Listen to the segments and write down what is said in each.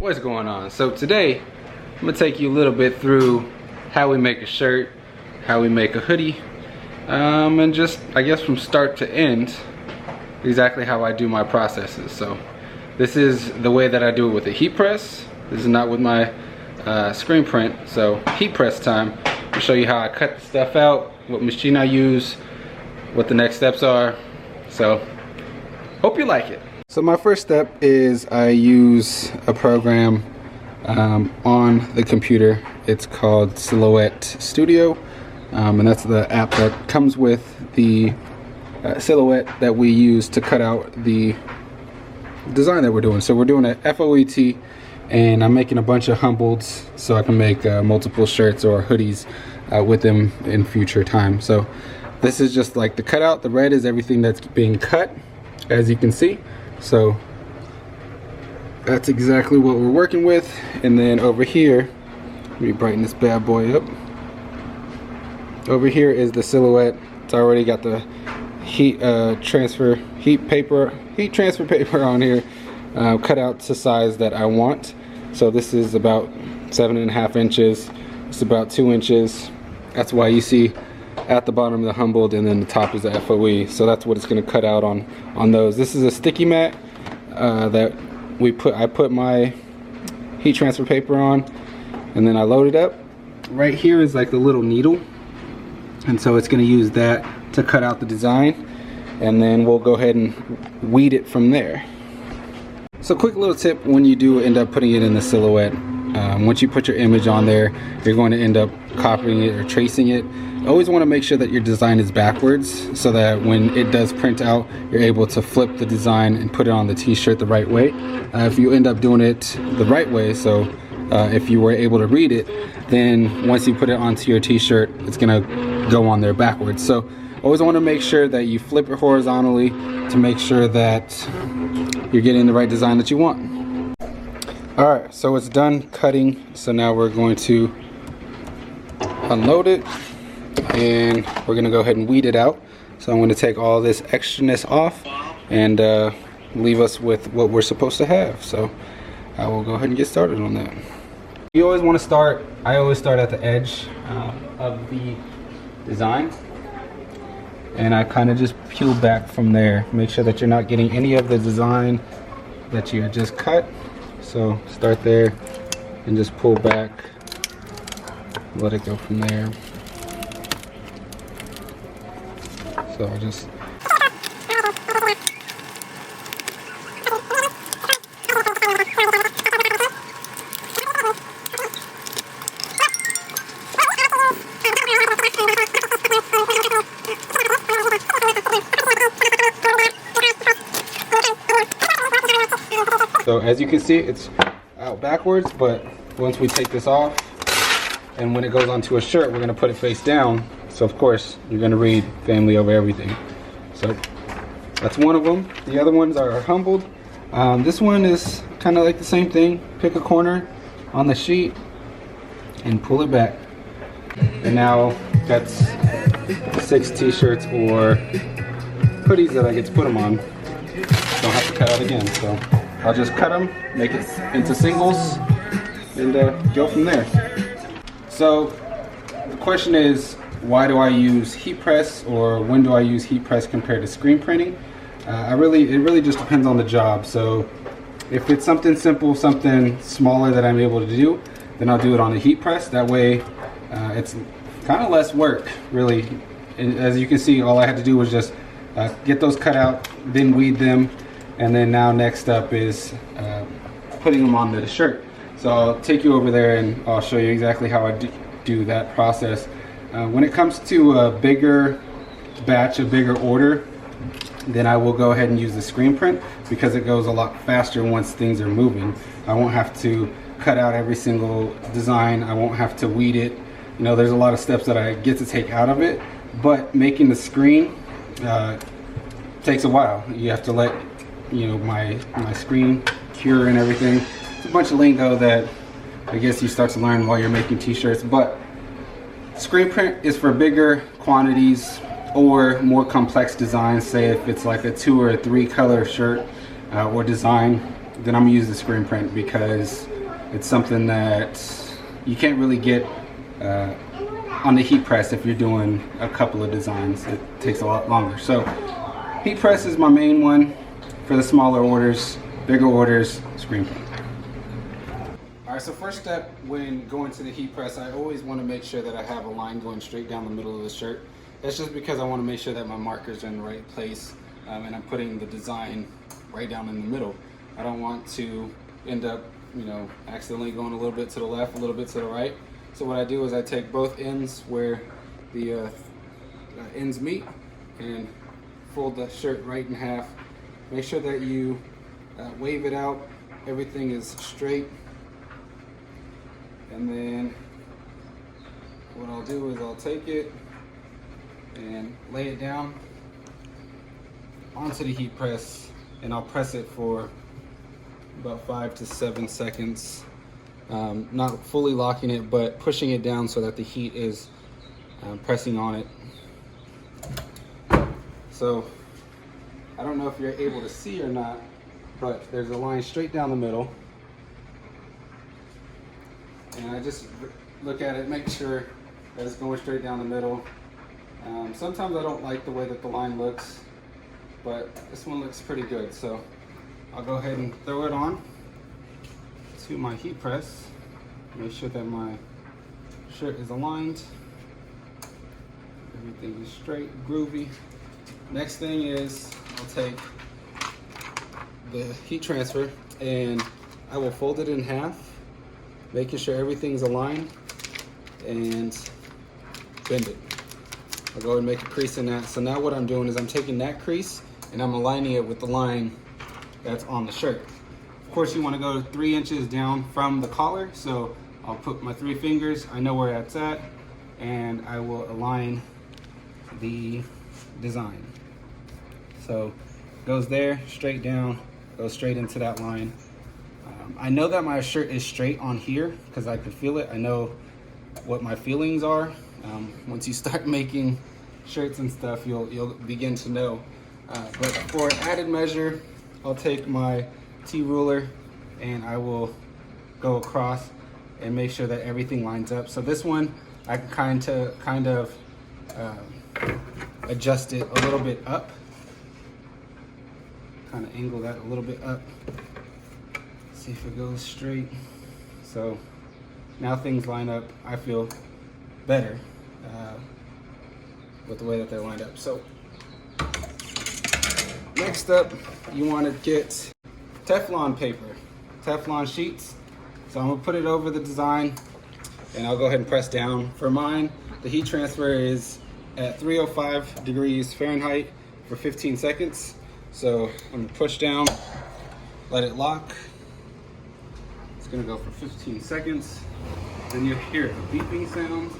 What's going on? So today I'm gonna take you a little bit through how we make a shirt, how we make a hoodie, and just I guess from start to end exactly how I do my processes. So this is the way that I do it with a heat press. This is not with my screen print. So heat press time. I'll show you how I cut the stuff out, what machine I use, what the next steps are. So hope you like it. So my first step is I use a program on the computer. It's called Silhouette Studio, and that's the app that comes with the silhouette that we use to cut out the design that we're doing. So we're doing a FOET, and I'm making a bunch of humbolds so I can make multiple shirts or hoodies with them in future time. So this is just like the cutout. The red is everything that's being cut, as you can see. So that's exactly what we're working with. And then over here, let me brighten this bad boy up. Over here is the silhouette. It's already got the heat transfer paper on here, cut out to size that I want. So this is about 7.5 inches. It's about 2 inches. That's why you see at the bottom of the humboldt, and then the top is the FOE. So that's what it's going to cut out on those. This is a sticky mat that I put my heat transfer paper on, and then I load it up. Right here is like the little needle, and so it's going to use that to cut out the design, and then we'll go ahead and weed it from there. So quick little tip: when you do end up putting it in the silhouette, once you put your image on there, you're going to end up copying it or tracing it. Always want to make sure that your design is backwards, so that when it does print out, you're able to flip the design and put it on the t-shirt the right way. If you end up doing it the right way, so if you were able to read it, then once you put it onto your t-shirt, it's gonna go on there backwards. So always want to make sure that you flip it horizontally to make sure that you're getting the right design that you want. Alright, so it's done cutting. So now we're going to unload it, and we're gonna go ahead and weed it out. So I'm going to take all this extraness off and leave us with what we're supposed to have. So I will go ahead and get started on that. You always want to start, I always start at the edge of the design, and I kind of just peel back from there. Make sure that you're not getting any of the design that you had just cut. So start there and just pull back, let it go from there. So I just So as you can see, it's out backwards, but once we take this off, and when it goes onto a shirt, we're going to put it face down. So of course, you're going to read family over everything. So that's one of them. The other ones are humbled. This one is kind of like the same thing. Pick a corner on the sheet and pull it back. And now that's 6 t-shirts or hoodies that I get to put them on. Don't have to cut out again. So I'll just cut them, make it into singles, and go from there. So the question is, why do I use heat press, or when do I use heat press compared to screen printing? It really just depends on the job. So if it's something simple, something smaller that I'm able to do, then I'll do it on the heat press. That way it's kind of less work, really. And as you can see, all I had to do was just get those cut out, then weed them, and then now next up is putting them on the shirt. So I'll take you over there and I'll show you exactly how I do that process. When it comes to a bigger batch, a bigger order, then I will go ahead and use the screen print, because it goes a lot faster once things are moving. I won't have to cut out every single design. I won't have to weed it. You know, there's a lot of steps that I get to take out of it, but making the screen takes a while. You have to let, you know, my screen cure and everything. It's a bunch of lingo that I guess you start to learn while you're making t-shirts, but screen print is for bigger quantities or more complex designs. Say if it's like a 2 or 3 color shirt or design, then I'm gonna use the screen print, because It's something that you can't really get on the heat press if you're doing a couple of designs. It takes a lot longer. So heat press is my main one for the smaller orders. Bigger orders, screen print. All right, so first step when going to the heat press, I always want to make sure that I have a line going straight down the middle of the shirt. That's just because I want to make sure that my markers are in the right place and I'm putting the design right down in the middle. I don't want to end up, you know, accidentally going a little bit to the left, a little bit to the right. So what I do is I take both ends where the ends meet and fold the shirt right in half. Make sure that you wave it out, everything is straight. And then what I'll do is I'll take it and lay it down onto the heat press, and I'll press it for about 5 to 7 seconds. Not fully locking it, but pushing it down so that the heat is pressing on it. So I don't know if you're able to see or not, but there's a line straight down the middle. And I just look at it, make sure that it's going straight down the middle. Sometimes I don't like the way that the line looks, but this one looks pretty good. So I'll go ahead and throw it on to my heat press. Make sure that my shirt is aligned. Everything is straight, groovy. Next thing is I'll take the heat transfer and I will fold it in half, making sure everything's aligned, and bend it. I'll go ahead and make a crease in that. So now what I'm doing is I'm taking that crease and I'm aligning it with the line that's on the shirt. Of course, you want to go 3 inches down from the collar, so I'll put my 3 fingers, I know where that's at, and I will align the design. So it goes there, straight down, goes straight into that line. I know that my shirt is straight on here because I can feel it. I know what my feelings are. Once you start making shirts and stuff, you'll begin to know. But for added measure, I'll take my T-ruler and I will go across and make sure that everything lines up. So this one, I can kind of adjust it a little bit up. Kind of angle that a little bit up. See if it goes straight. So now things line up, I feel better with the way that they're lined up. So next up, you want to get Teflon paper, Teflon sheets. So I'm gonna put it over the design and I'll go ahead and press down. For mine, the heat transfer is at 305 degrees Fahrenheit for 15 seconds. So I'm gonna push down, let it lock. It's gonna go for 15 seconds. Then you'll hear a beeping sound.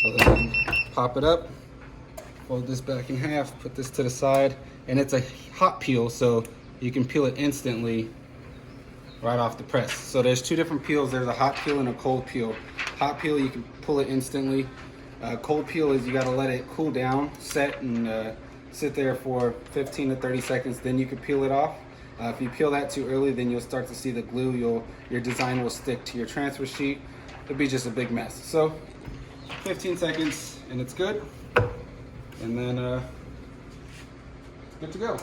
So then pop it up, fold this back in half, put this to the side, and it's a hot peel, so you can peel it instantly right off the press. So there's 2 different peels. There's a hot peel and a cold peel. Hot peel, you can pull it instantly. Cold peel is you gotta let it cool down, set, and sit there for 15 to 30 seconds, then you can peel it off. If you peel that too early, then you'll start to see the glue. Your design will stick to your transfer sheet. It'll be just a big mess. So 15 seconds and it's good. And then it's good to go.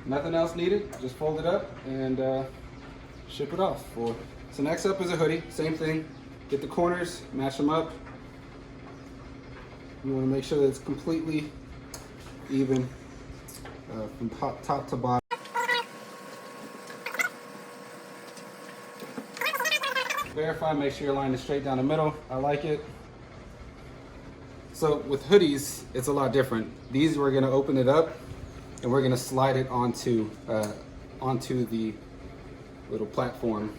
Nothing else needed, just fold it up and ship it off. So next up is a hoodie, same thing. Get the corners, match them up. You want to make sure that it's completely even from top to bottom. Verify, make sure your line is straight down the middle. I like it. So with hoodies, it's a lot different. These, we're gonna open it up and we're gonna slide it onto the little platform.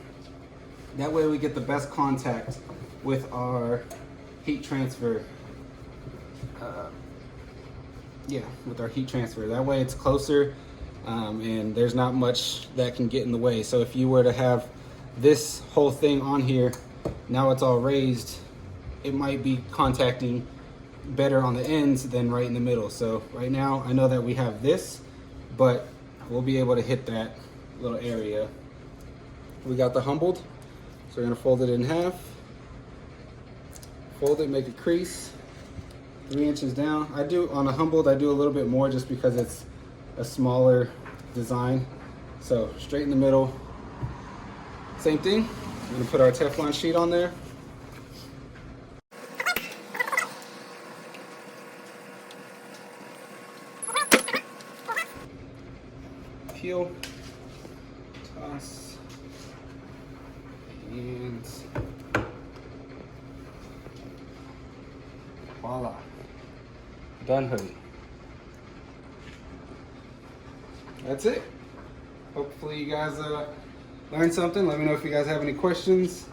That way we get the best contact with our heat transfer. With our heat transfer. That way it's closer and there's not much that can get in the way. So if you were to have this whole thing on here, now it's all raised, it might be contacting better on the ends than right in the middle. So right now I know that we have this, but we'll be able to hit that little area. We got the humbled, so we're gonna fold it in half, fold it, make a crease 3 inches down. I do on a humbled, I do a little bit more just because it's a smaller design. So straight in the middle, same thing. We're gonna put our Teflon sheet on there. Peel, toss, and voila, done hoodie. That's it. Hopefully you guys learned something. Let me know if you guys have any questions.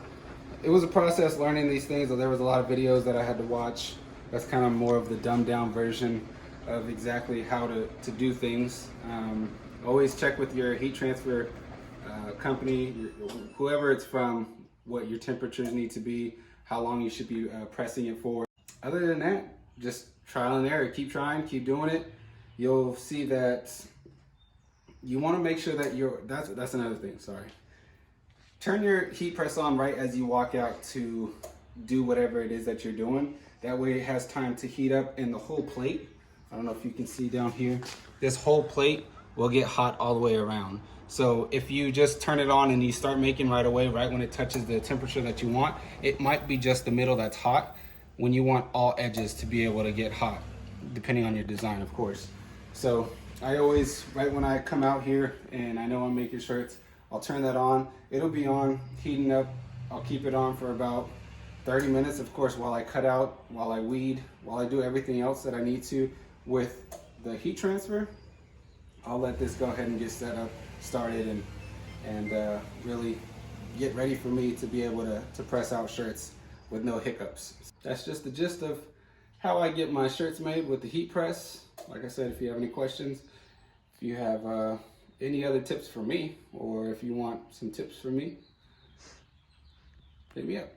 It was a process learning these things. There was a lot of videos that I had to watch. That's kind of more of the dumbed down version of exactly how to do things. Always check with your heat transfer company, whoever it's from, what your temperatures need to be, how long you should be pressing it for. Other than that, just trial and error. Keep trying, keep doing it. You'll see that you want to make sure that that's another thing, sorry. Turn your heat press on right as you walk out to do whatever it is that you're doing. That way it has time to heat up, and the whole plate, I don't know if you can see down here, this whole plate will get hot all the way around. So if you just turn it on and you start making right away, right when it touches the temperature that you want, it might be just the middle that's hot, when you want all edges to be able to get hot, depending on your design, of course. So I always, right when I come out here and I know I'm making shirts, I'll turn that on. It'll be on, heating up. I'll keep it on for about 30 minutes, of course, while I cut out, while I weed, while I do everything else that I need to with the heat transfer. I'll let this go ahead and get set up, started, and really get ready for me to be able to press out shirts with no hiccups. That's just the gist of how I get my shirts made with the heat press. Like I said, if you have any questions, if you have any other tips for me, or if you want some tips from me, hit me up.